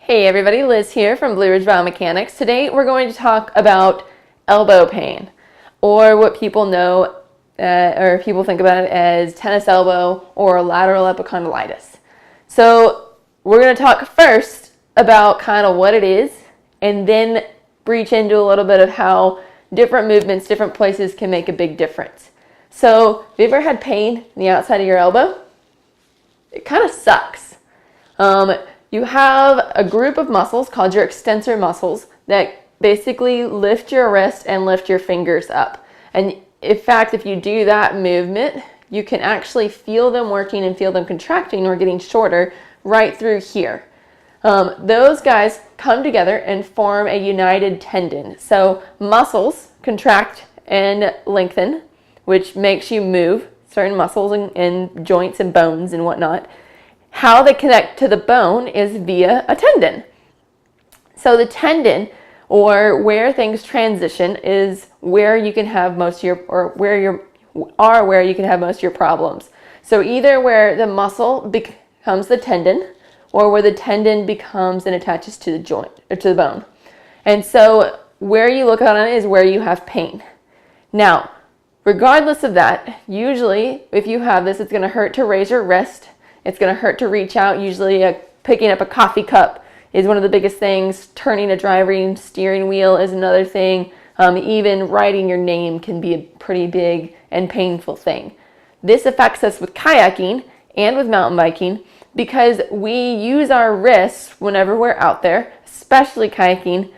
Hey everybody, Liz here from Blue Ridge BioMechanics. Today we're going to talk about elbow pain, or what people know, or people think about it as tennis elbow or lateral epicondylitis. So we're going to talk first about kind of what it is, and then breach into a little bit of how different movements, different places can make a big difference. So have you ever had pain in the outside of your elbow? It kind of sucks. You have a group of muscles called your extensor muscles that basically lift your wrist and lift your fingers up. And in fact, if you do that movement, you can actually feel them working and feel them contracting or getting shorter right through here. Those guys come together and form a united tendon. So muscles contract and lengthen, which makes you move certain muscles and joints and bones and whatnot. How they connect to the bone is via a tendon. So the tendon, or where things transition, is where you can have most of your, or where you can have most of your problems. So either where the muscle becomes the tendon, or where the tendon becomes and attaches to the joint or to the bone. And so where you look at it is where you have pain. Now, regardless of that, usually if you have this, it's going to hurt to raise your wrist. It's going to hurt to reach out. Usually picking up a coffee cup is one of the biggest things. Turning a driving steering wheel is another thing. Even writing your name can be a pretty big and painful thing. This affects us with kayaking and with mountain biking because we use our wrists whenever we're out there, especially kayaking,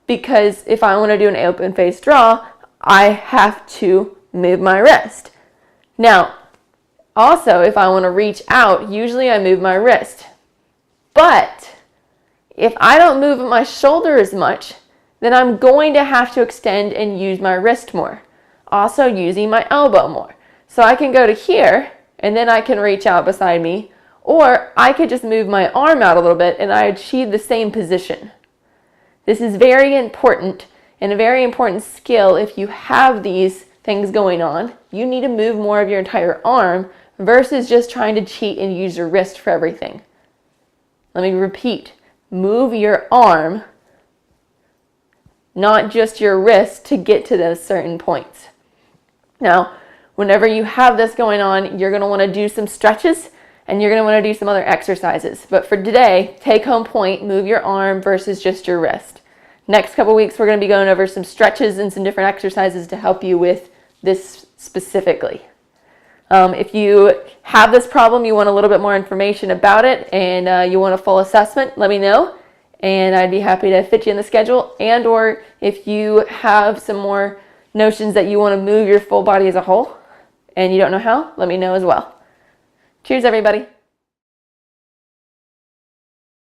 because if I want to do an open face draw, I have to move my wrist. Now, also, if I want to reach out, usually I move my wrist. But if I don't move my shoulder as much, then I'm going to have to extend and use my wrist more. Also using my elbow more. So I can go to here, and then I can reach out beside me, or I could just move my arm out a little bit and I achieve the same position. This is very important and a very important skill. If you have these things going on, you need to move more of your entire arm versus just trying to cheat and use your wrist for everything. Let me repeat. Move your arm, not just your wrist, to get to those certain points. Now, whenever you have this going on, you're going to want to do some stretches and you're going to want to do some other exercises. But for today, take home point, move your arm versus just your wrist. Next couple weeks, we're going to be going over some stretches and some different exercises to help you with this specifically. If you have this problem, you want a little bit more information about it, and you want a full assessment, let me know, and I'd be happy to fit you in the schedule. And or if you have some more notions that you want to move your full body as a whole and you don't know how, let me know as well. Cheers, everybody.